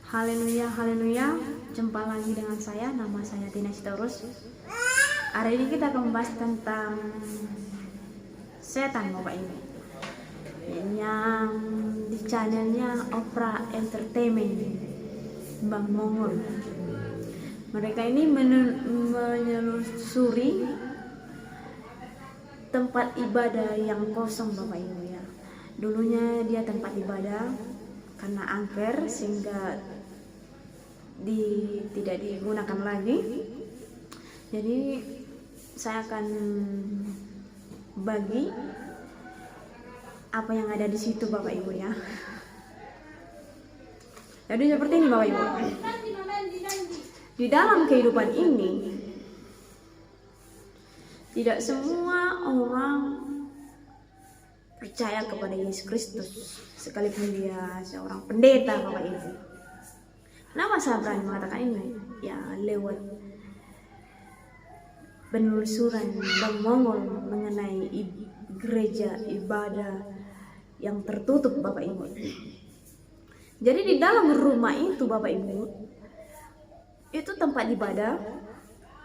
Haleluya, haleluya. Jumpa lagi dengan saya, nama saya Tina Sitorus. Hari ini kita akan membahas tentang setan, Bapak Ibu, yang di channelnya Opera Entertainment, Bang Mongol. Mereka ini menelusuri tempat ibadah yang kosong, Bapak Ibu ya. Dulunya dia tempat ibadah karena angker sehingga tidak digunakan lagi. Jadi saya akan bagi apa yang ada di situ, Bapak Ibu ya. Jadi seperti ini, Bapak Ibu. Di dalam kehidupan ini tidak semua orang percaya kepada Yesus Kristus, sekalipun dia seorang pendeta, Bapak Ibu. Kenapa saya berani mengatakan ini? Ya, lewat penelusuran Bang Mongol mengenai gereja ibadah yang tertutup, Bapak Ibu. Jadi di dalam rumah itu, Bapak Ibu, itu tempat ibadah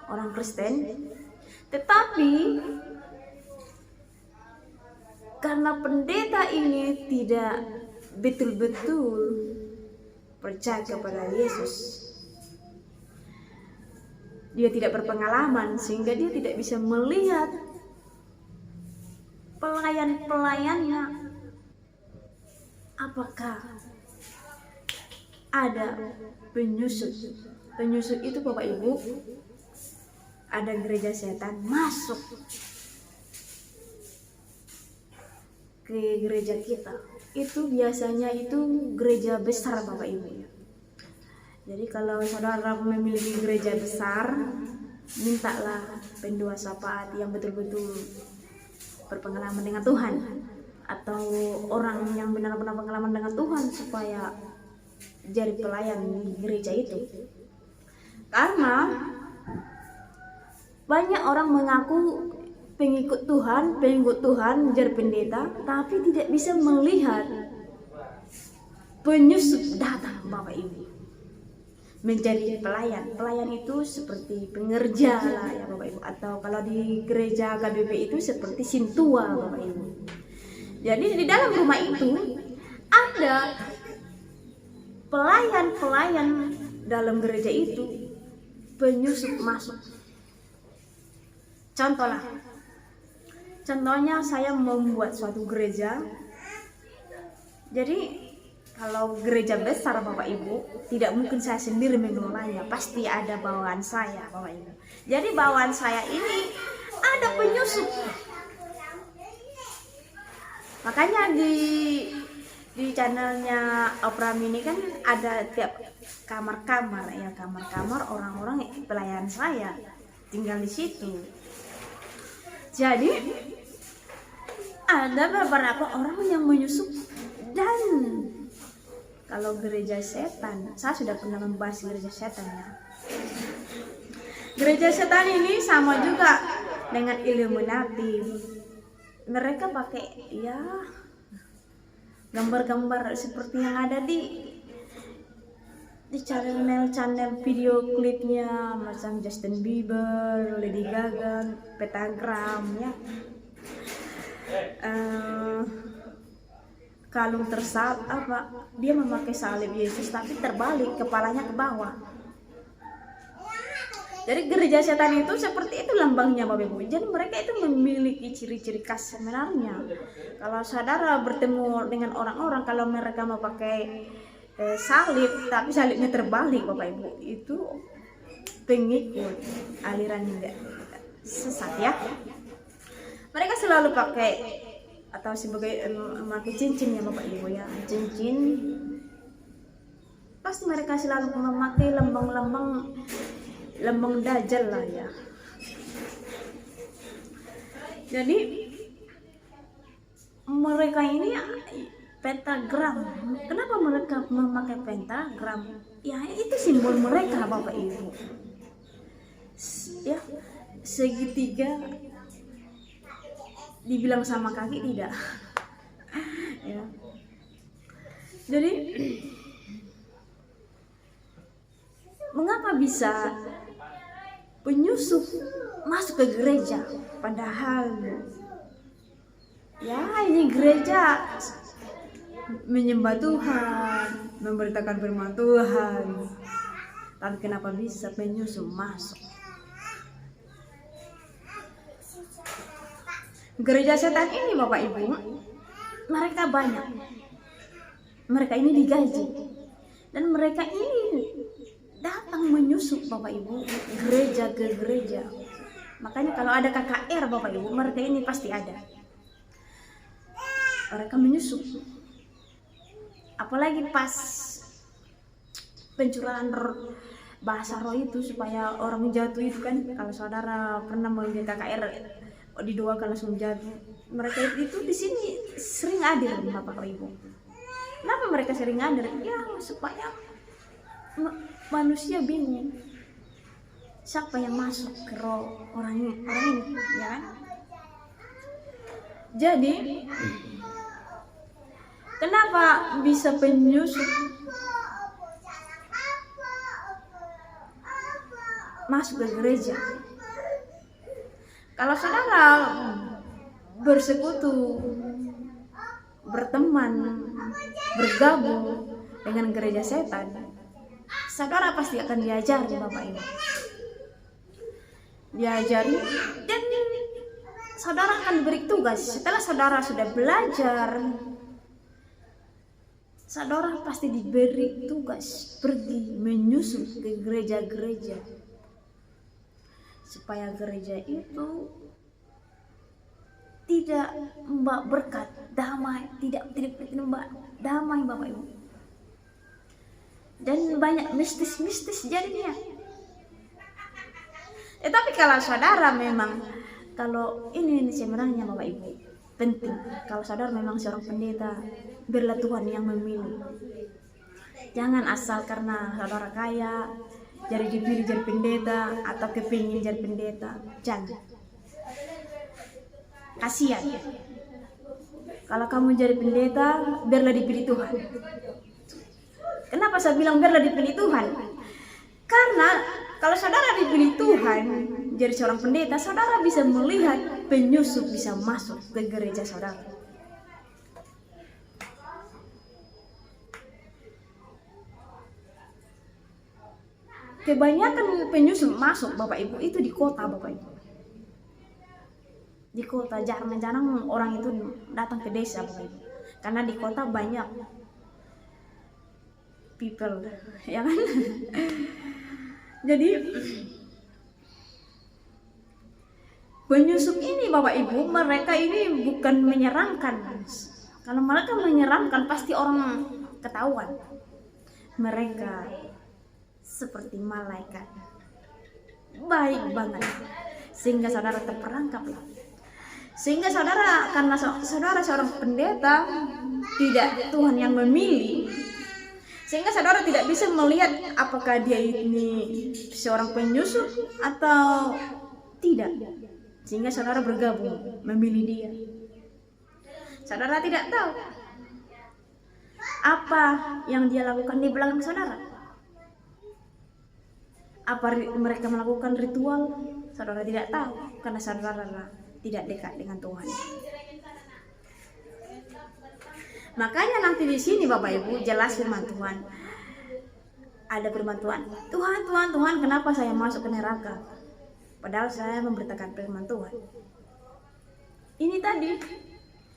orang Kristen, tetapi karena pendeta ini tidak betul-betul percaya kepada Yesus, dia tidak berpengalaman sehingga dia tidak bisa melihat pelayan-pelayannya apakah ada penyusup. Penyusup itu, Bapak Ibu, ada gereja setan masuk ke gereja kita. Itu biasanya itu gereja besar, Bapak Ibu. Jadi kalau saudara memiliki gereja besar, mintalah pendua syafaat yang betul-betul berpengalaman dengan Tuhan, atau orang yang benar-benar pengalaman dengan Tuhan supaya jadi pelayan di gereja itu. Karena banyak orang mengaku pengikut Tuhan menjadi pendeta, tapi tidak bisa melihat penyusup datang, Bapak Ibu, menjadi pelayan. Pelayan itu seperti pengerja lah ya, Bapak Ibu, atau kalau di gereja KBP itu seperti sintua, Bapak Ibu. Jadi di dalam rumah itu ada pelayan-pelayan dalam gereja itu, penyusup masuk. Contohnya saya membuat suatu gereja. Jadi kalau gereja besar, Bapak Ibu, tidak mungkin saya sendiri mengelolanya, pasti ada bawaan saya, Bapak Ibu. Jadi bawaan saya ini ada penyusup. Makanya di channelnya Opera Mini kan ada tiap kamar-kamar ya, kamar-kamar orang-orang pelayan saya tinggal di situ. Jadi ada beberapa orang yang menyusup. Dan kalau gereja setan, saya sudah pernah membahas gereja setan ya. Gereja setan ini sama juga dengan Illuminati. Mereka pakai ya gambar-gambar seperti yang ada di channel video klipnya, macam Justin Bieber, Lady Gaga, pentagram ya, kalung tersalib, dia memakai salib Yesus tapi terbalik, kepalanya ke bawah. Jadi gereja setan itu seperti itu lambangnya, Bapak Ibu. Jadi mereka itu memiliki ciri-ciri khas sebenarnya. Kalau saudara bertemu dengan orang-orang, kalau mereka mau pakai salib tapi salibnya terbalik, Bapak Ibu, itu pengikut aliran yang sesat ya. Mereka selalu pakai atau sebagai memakai cincin ya, Bapak Ibu ya, cincin. Pasti mereka selalu memakai lambang Dajjal lah ya. Jadi mereka ini pentagram. Kenapa mereka memakai pentagram? Ya itu simbol mereka, Bapak Ibu. Ya, segitiga dibilang sama kaki tidak. Ya. Jadi kenapa bisa penyusup masuk ke gereja? Padahal ya ini gereja menyembah Tuhan, memberitakan firman Tuhan. Tapi kenapa bisa penyusup masuk? Gereja setan ini Bapak Ibu, mereka banyak. Mereka ini digaji. Dan mereka ini datang menyusup Bapak Ibu, gereja ke gereja. Makanya kalau ada KKR Bapak Ibu, mereka ini pasti ada. Mereka menyusup. Apalagi pas pencurahan bahasa roh itu supaya orang jatuh itu kan. Kalau saudara pernah melihat KKR didoakan langsung jatuh. Mereka itu di sini sering hadir Bapak Ibu. Kenapa mereka sering hadir? Ya supaya manusia bingung siapa yang masuk ke roh orang ini, ya kan? Jadi kenapa bisa penyusup masuk ke gereja? Kalau saudara bersekutu, berteman, bergabung dengan gereja setan, saudara pasti akan diajari Bapak Ibu. Diajari dan saudara akan diberi tugas. Setelah saudara sudah belajar, saudara pasti diberi tugas pergi menyusup ke gereja-gereja supaya gereja itu tidak membawa berkat, damai, tidak membawa damai Bapak Ibu. Dan banyak mistis jadinya. Tapi kalau saudara memang, kalau ini sebenarnya Bapak Ibu penting, kalau saudara memang seorang pendeta, biarlah Tuhan yang memilih. Jangan asal karena saudara kaya jadi dipilih jadi pendeta atau kepingin jadi pendeta. Jangan. Kasihan. Kalau kamu jadi pendeta, biarlah dipilih Tuhan. Kenapa saya bilang biarlah dipilih Tuhan? Karena kalau saudara dipilih Tuhan jadi seorang pendeta, saudara bisa melihat penyusup bisa masuk ke gereja saudara. Kebanyakan penyusup masuk Bapak Ibu itu di kota Bapak Ibu. Di kota, jarang-jarang orang itu datang ke desa Bapak Ibu. Karena di kota banyak people, ya kan? Jadi penyusup ini Bapak Ibu, mereka ini bukan menyeramkan. Kalau mereka menyeramkan pasti orang ketahuan. Mereka seperti malaikat, baik banget, sehingga saudara terperangkap. Sehingga saudara, karena saudara seorang pendeta, tidak Tuhan yang memilih, sehingga saudara tidak bisa melihat apakah dia ini seorang penyusup atau tidak. Sehingga saudara bergabung memilih dia. Saudara tidak tahu apa yang dia lakukan di belakang saudara. Apa mereka melakukan ritual? Saudara tidak tahu karena saudara tidak dekat dengan Tuhan. Makanya nanti di sini Bapak Ibu jelas firman Tuhan. Ada firman Tuhan. Tuhan, kenapa saya masuk ke neraka? Padahal saya memberitakan firman Tuhan. Ini tadi,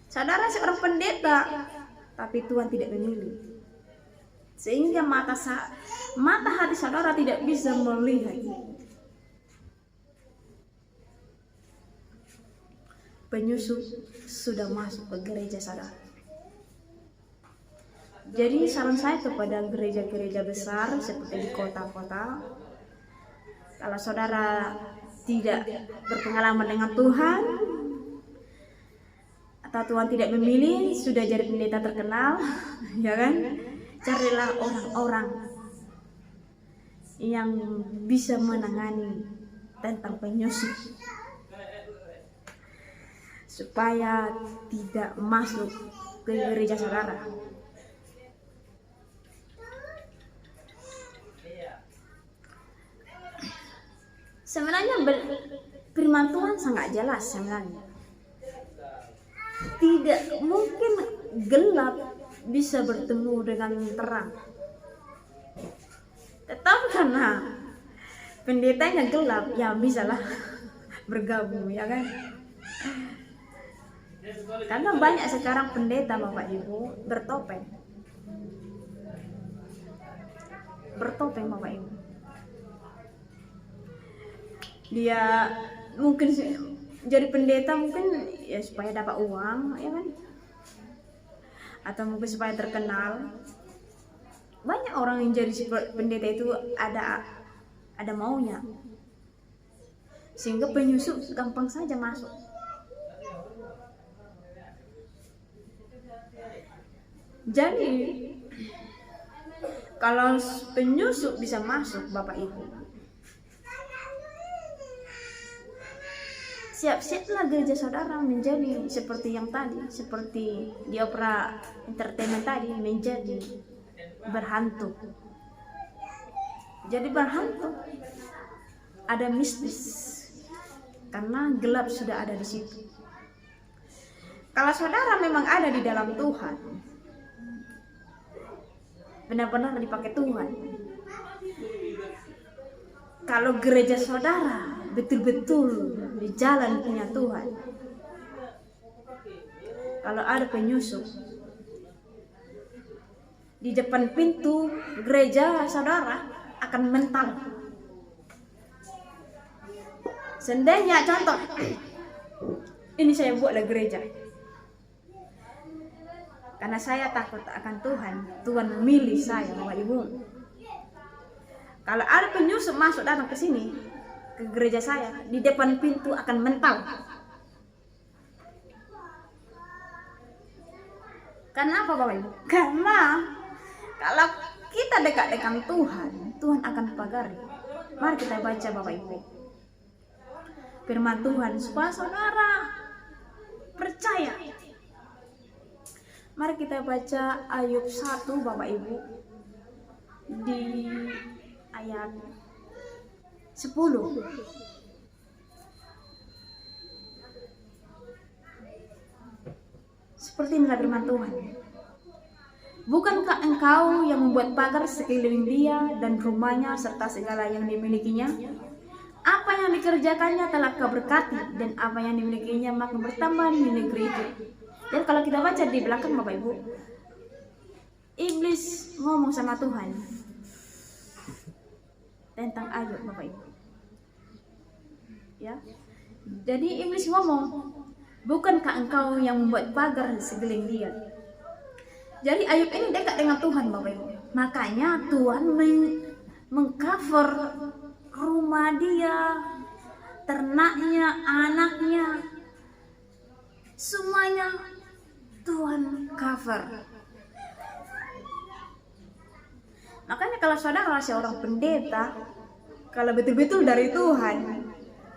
saudara seorang pendeta, tapi Tuhan tidak memilih. Sehingga mata hati saudara tidak bisa melihat. Penyusup sudah masuk ke gereja saudara. Jadi saran saya kepada gereja-gereja besar seperti di kota-kota, kalau saudara tidak berpengalaman dengan Tuhan atau Tuhan tidak memilih, sudah jadi pendeta terkenal, ya kan? Carilah orang-orang yang bisa menangani tentang penyusup supaya tidak masuk ke gereja saudara. Sebenarnya firman Tuhan sangat jelas sebenarnya. Tidak mungkin gelap bisa bertemu dengan terang. Tetapi karena pendetanya gelap, ya bisalah bergabung, ya kan? Karena banyak sekarang pendeta Bapak Ibu bertopeng Bapak Ibu. Dia mungkin jadi pendeta mungkin ya supaya dapat uang, ya kan? Atau mungkin supaya terkenal. Banyak orang yang jadi pendeta itu ada maunya, sehingga penyusup gampang saja masuk. Jadi kalau penyusup bisa masuk Bapak Ibu, siap-siaplah gereja saudara menjadi seperti yang tadi, seperti di opera entertainment tadi, menjadi berhantu. Jadi berhantu, ada mistis, karena gelap sudah ada di situ. Kalau saudara memang ada di dalam Tuhan, benar-benar dipakai Tuhan, kalau gereja saudara betul-betul di jalan punya Tuhan, kalau ada penyusup di depan pintu gereja saudara akan mental. Seandainya contoh, ini saya buatlah gereja karena saya takut akan Tuhan. Tuhan memilih saya Bapak Ibu. Kalau ada penyusup masuk datang ke sini, ke gereja saya, di depan pintu akan mental. Karena apa Bapak Ibu? Karena kalau kita dekat dengan Tuhan, Tuhan akan pagari. Mari kita baca Bapak Ibu firman Tuhan supaya saudara percaya. Mari kita baca Ayub 1 Bapak Ibu di ayat 10. Seperti inilah firman Tuhan. Bukankah engkau yang membuat pagar sekeliling dia dan rumahnya serta segala yang dimilikinya? Apa yang dikerjakannya telah kau berkati, dan apa yang dimilikinya makin bertambah di negeri itu. Dan kalau kita baca di belakang Bapak Ibu, iblis ngomong sama Tuhan tentang Ayub Bapak Ibu. Ya. Jadi iblis ngomong, bukankah engkau yang membuat pagar sekeliling dia? Jadi Ayub ini dekat dengan Tuhan Bapak Ibu. Makanya Tuhan mengcover rumah dia, ternaknya, anaknya, semuanya Tuhan cover. Makanya kalau saudara seorang pendeta, kalau betul-betul dari Tuhan,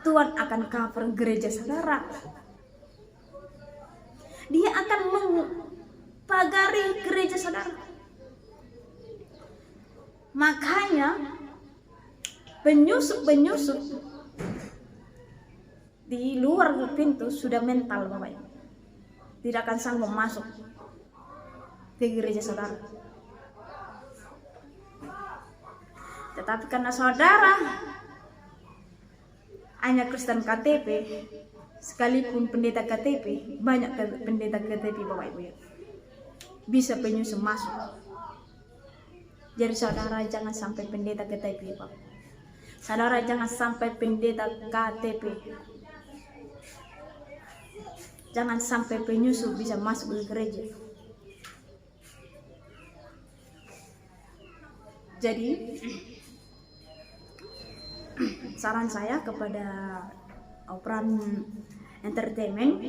Tuhan akan cover gereja saudara. Dia akan pagari gereja saudara. Makanya penyusup di luar pintu sudah mental Bapak Ibu, tidak akan sanggup masuk ke gereja saudara. Tetapi karena saudara hanya Kristen KTP, sekalipun pendeta KTP, banyak pendeta KTP Bapak Ibu ya, bisa penyusup masuk. Jadi saudara jangan sampai pendeta KTP Bapak. Saudara jangan sampai pendeta KTP, jangan sampai penyusup bisa masuk ke gereja. Jadi saran saya kepada operan entertainment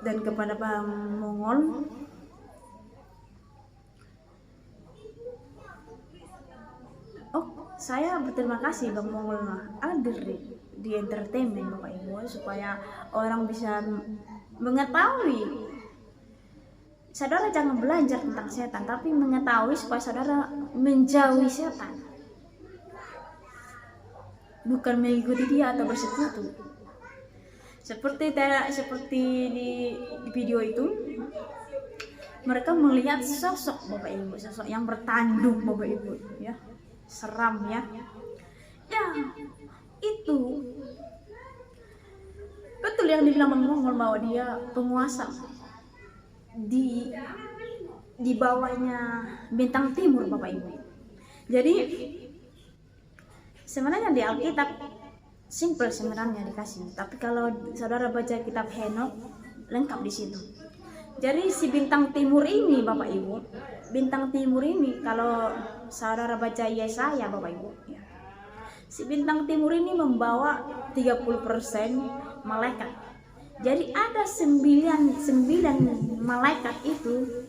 dan kepada Bang Mongol, saya berterima kasih Bang Mongol hadir di entertainment Bapak Ibu, supaya orang bisa mengetahui. Saudara jangan belajar tentang setan, tapi mengetahui supaya saudara menjauhi setan. bukan mengikuti dia atau bersekutu. Seperti di video itu, mereka melihat sosok Bapak Ibu, sosok yang bertanduk Bapak Ibu, ya, seram ya. Ya, itu betul yang dibilang Bang Mongol bahwa dia penguasa di bawahnya bintang timur Bapak Ibu. Jadi sebenarnya di Alkitab simple sebenarnya dikasih, tapi kalau saudara baca kitab Henokh lengkap di situ. Jadi si bintang timur ini Bapak Ibu, bintang timur ini kalau saudara baca Yesaya Bapak Ibu, ya, si bintang timur ini membawa 30% malaikat. Jadi ada 9 malaikat itu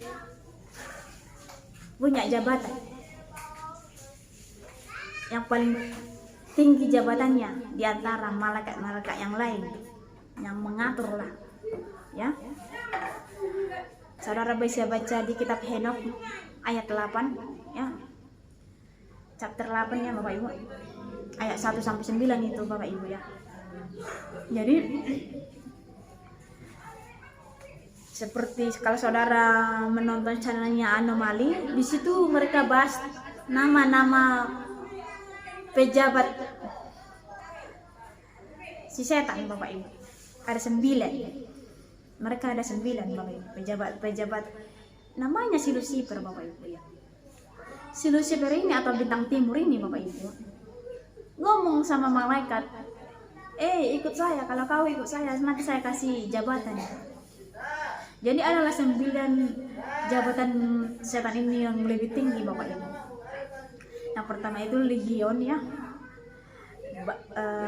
punya jabatan. Yang paling tinggi jabatannya di antara malaikat-malaikat yang lain, yang mengatur lah, ya. Saudara bisa baca di kitab Henokh ayat 8, ya. Chapter 8 ya Bapak Ibu. Ayat 1 sampai 9 itu Bapak Ibu ya. Jadi seperti kalau saudara menonton channelnya Anomali, di situ mereka bahas nama-nama pejabat si setan Bapak Ibu. Ada 9. Mereka ada 9 Bapak Ibu, pejabat namanya si Lucifer Bapak Ibu ya. Si Lucifer ini atau bintang timur ini Bapak Ibu ngomong sama malaikat, ikut saya, kalau kau ikut saya nanti saya kasih jabatan. Jadi adalah 9 jabatan setan ini yang lebih tinggi Bapak Ibu. Yang pertama itu legion ya.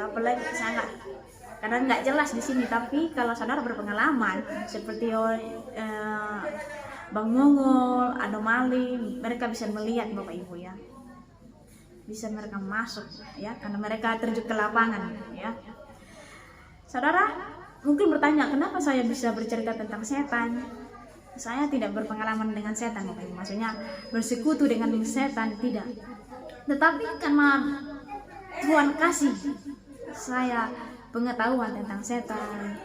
Apalagi sangat karena nggak jelas di sini, tapi kalau saudara berpengalaman seperti Bang Mongol, Anomali, mereka bisa melihat Bapak Ibu ya, bisa mereka masuk ya, karena mereka terjun ke lapangan ya. Saudara mungkin bertanya, kenapa saya bisa bercerita tentang setan? Saya tidak berpengalaman dengan setan Bapak Ibu, maksudnya bersekutu dengan setan tidak, tetapi karena Tuhan kasih saya pengetahuan tentang setan,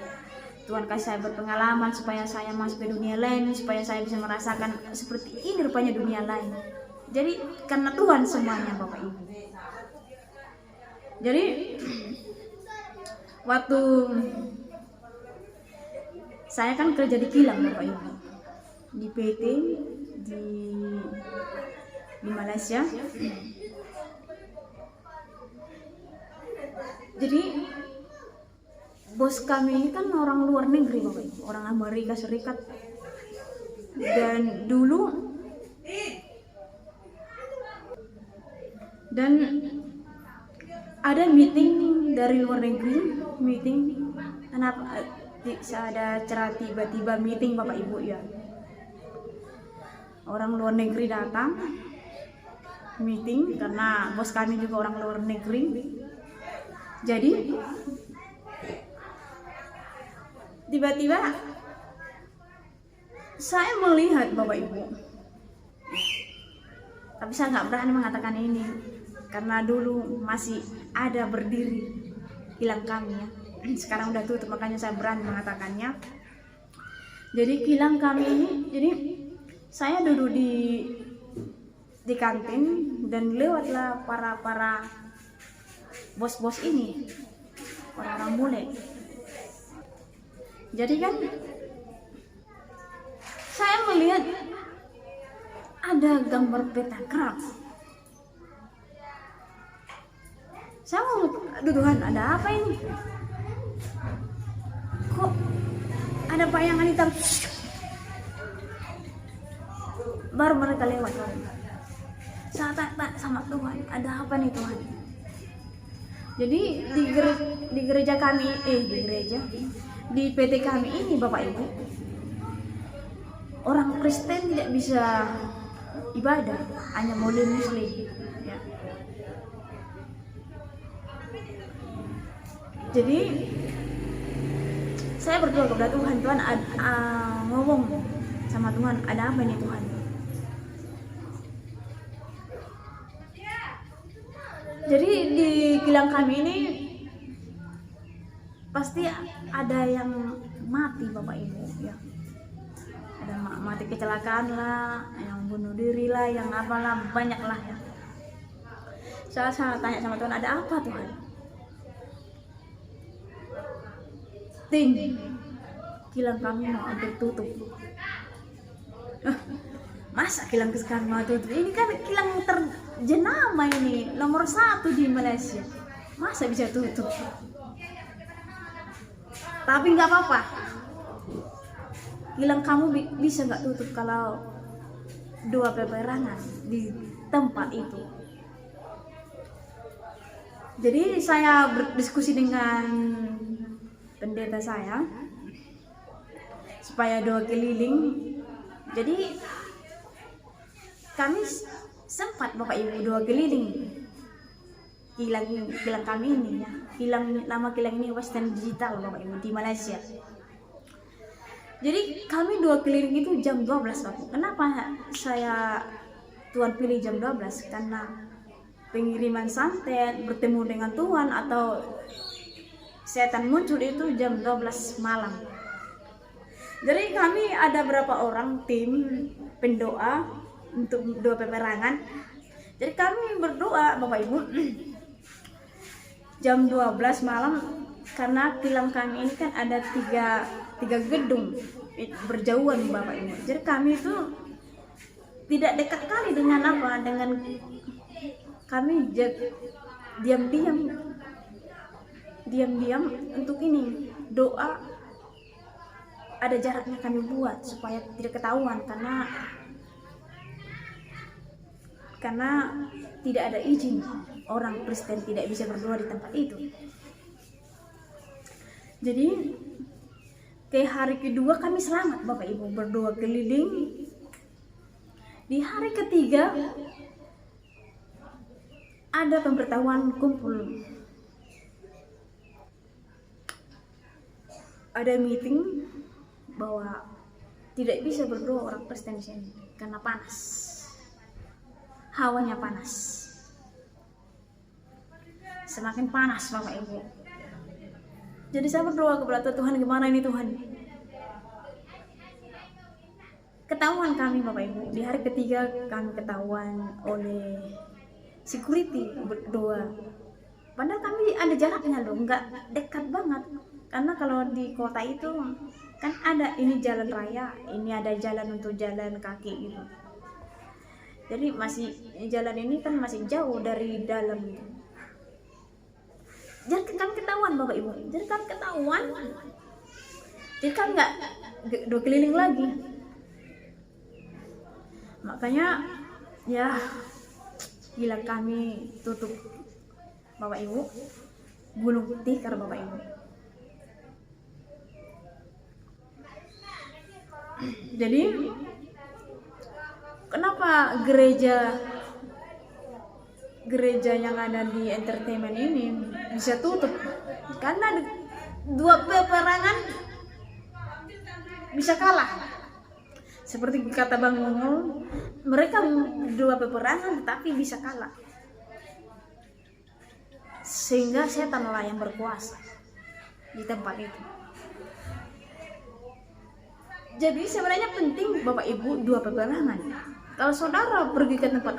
Tuhan kasih saya berpengalaman supaya saya masuk ke dunia lain, supaya saya bisa merasakan seperti ini rupanya dunia lain. Jadi karena Tuhan semuanya Bapak Ibu. Jadi waktu saya kan kerja di kilang Bapak Ibu, di PT di Malaysia. Jadi bos kami ini kan orang luar negeri Bapak Ibu, orang Amerika Serikat. Dan ada meeting dari luar negeri, kenapa ada acara tiba-tiba meeting Bapak Ibu ya. Orang luar negeri datang meeting karena bos kami juga orang luar negeri. Jadi tiba-tiba saya melihat Bapak Ibu, tapi saya nggak berani mengatakan ini karena dulu masih ada berdiri kilang kami ya. Sekarang udah tutup, makanya saya berani mengatakannya. Jadi kilang kami ini, jadi saya duduk di kantin dan lewatlah para bos-bos ini, orang-orang bule. Jadi kan saya melihat ada gambar pentagram. Saya mau, aduh Tuhan, ada apa ini? Kok ada bayangan hitam? Baru mereka lewat. Saya tanya sama Tuhan, ada apa nih Tuhan? Jadi di gereja kami, di PT kami ini Bapak Ibu, orang Kristen tidak bisa ibadah, hanya Muslim ya. Jadi saya berdoa kepada Tuhan, ngomong sama Tuhan, ada apa nih Tuhan? Jadi di kilang kami ini pasti ada yang mati Bapak Ibu ya. Ada mati kecelakaan lah, yang bunuh diri lah, yang apalah, banyak lah ya. Saya tanya sama Tuhan, ada apa Tuhan? Ting, kilang kami mau hampir tutup. Masa kilang sekarang mau tutup? Ini kan kilang terjenama ini, nomor 1 di Malaysia. Masa bisa tutup? Tapi nggak apa-apa. Kilang kamu bisa nggak tutup kalau 2 peperangan di tempat itu. Jadi saya berdiskusi dengan pendeta saya supaya 2 keliling. Jadi kami sempat Bapak Ibu 2 keliling kilang kami ini ya. Nama kilang ini Western Digital Bapak Ibu di Malaysia. Jadi kami 2 keliling itu jam 12 Bapak. Kenapa Tuhan pilih jam 12? Karena pengiriman santet, bertemu dengan Tuhan atau setan muncul itu jam 12 malam. Jadi kami ada berapa orang tim pendoa untuk 2 peperangan. Jadi kami berdoa Bapak Ibu jam 12 malam, karena kilang kami ini kan ada tiga gedung berjauhan Bapak Ibu. Jadi kami itu tidak dekat kali dengan kami diam-diam untuk ini doa, ada jaraknya kami buat supaya tidak ketahuan, karena tidak ada izin, orang Kristen tidak bisa berdoa di tempat itu. Jadi ke hari kedua kami selamat Bapak Ibu berdoa keliling. Di hari ketiga ada pemberitahuan kumpul, ada meeting bahwa tidak bisa berdoa orang Kristen di sini karena panas, hawanya panas, semakin panas Bapak Ibu. Jadi saya berdoa kepada Tuhan, gimana ini Tuhan? Ketahuan kami Bapak Ibu, di hari ketiga kami ketahuan oleh security berdoa. Padahal kami ada jaraknya loh, nggak dekat banget. Karena kalau di kota itu kan ada ini jalan raya, ini ada jalan untuk jalan kaki gitu. Jadi jalan ini kan masih jauh dari dalam gitu. Jadi kami ketahuan Bapak Ibu, jadi kami nggak 2 keliling lagi. Makanya ya kilang kami tutup Bapak Ibu, gulung tikar Bapak Ibu. Jadi kenapa gereja yang ada di entertainment ini bisa tutup? Karena 2 peperangan bisa kalah. Seperti kata Bang Mongol, mereka 2 peperangan tetapi bisa kalah. Sehingga setanlah yang berkuasa di tempat itu. Jadi sebenarnya penting Bapak Ibu 2 peperangan. Kalau saudara pergi ke tempat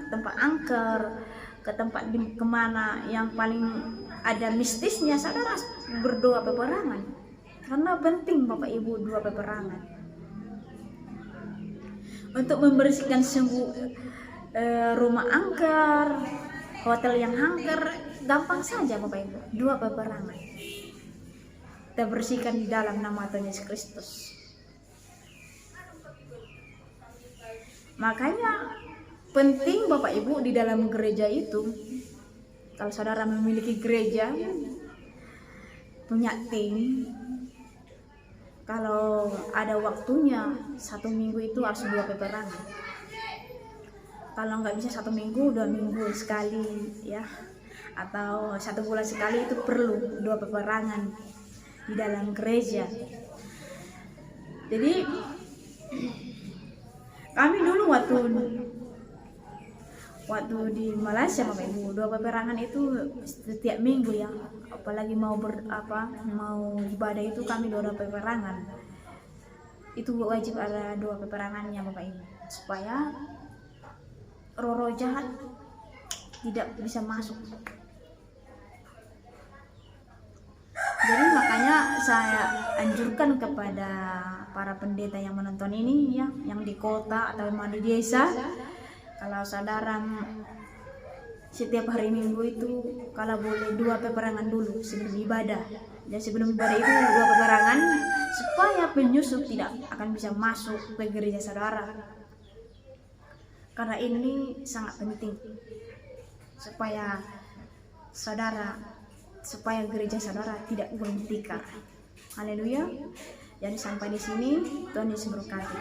tempat angker, ke tempat kemana yang paling ada mistisnya, saudara berdoa peperangan. Karena penting Bapak Ibu 2 peperangan. Untuk membersihkan rumah angker, hotel yang angker, gampang saja Bapak Ibu, 2 peperangan. Kita bersihkan di dalam nama Tuhan Yesus Kristus. Makanya penting Bapak Ibu di dalam gereja itu, kalau saudara memiliki gereja, punya tim, kalau ada waktunya 1 minggu itu harus 2 peperangan. Kalau nggak bisa 1 minggu, 2 minggu sekali ya, atau 1 bulan sekali itu perlu 2 peperangan di dalam gereja. Jadi kami dulu waktu di Malaysia Bapak Ibu, doa peperangan itu setiap minggu ya. Apalagi mau mau ibadah itu kami doa peperangan. Itu wajib ada doa peperangannya Bapak Ibu, supaya roh-roh jahat tidak bisa masuk. Jadi makanya saya anjurkan kepada para pendeta yang menonton ini ya, yang di kota atau yang di desa, kalau saudara setiap hari Minggu itu kalau boleh dua peperangan dulu sebelum ibadah. Dan sebelum ibadah itu dua peperangan supaya penyusup tidak akan bisa masuk ke gereja saudara. Karena ini sangat penting supaya gereja saudara tidak gulung tikar. Haleluya. Jadi sampai di sini, Tuhan Yesus berkati.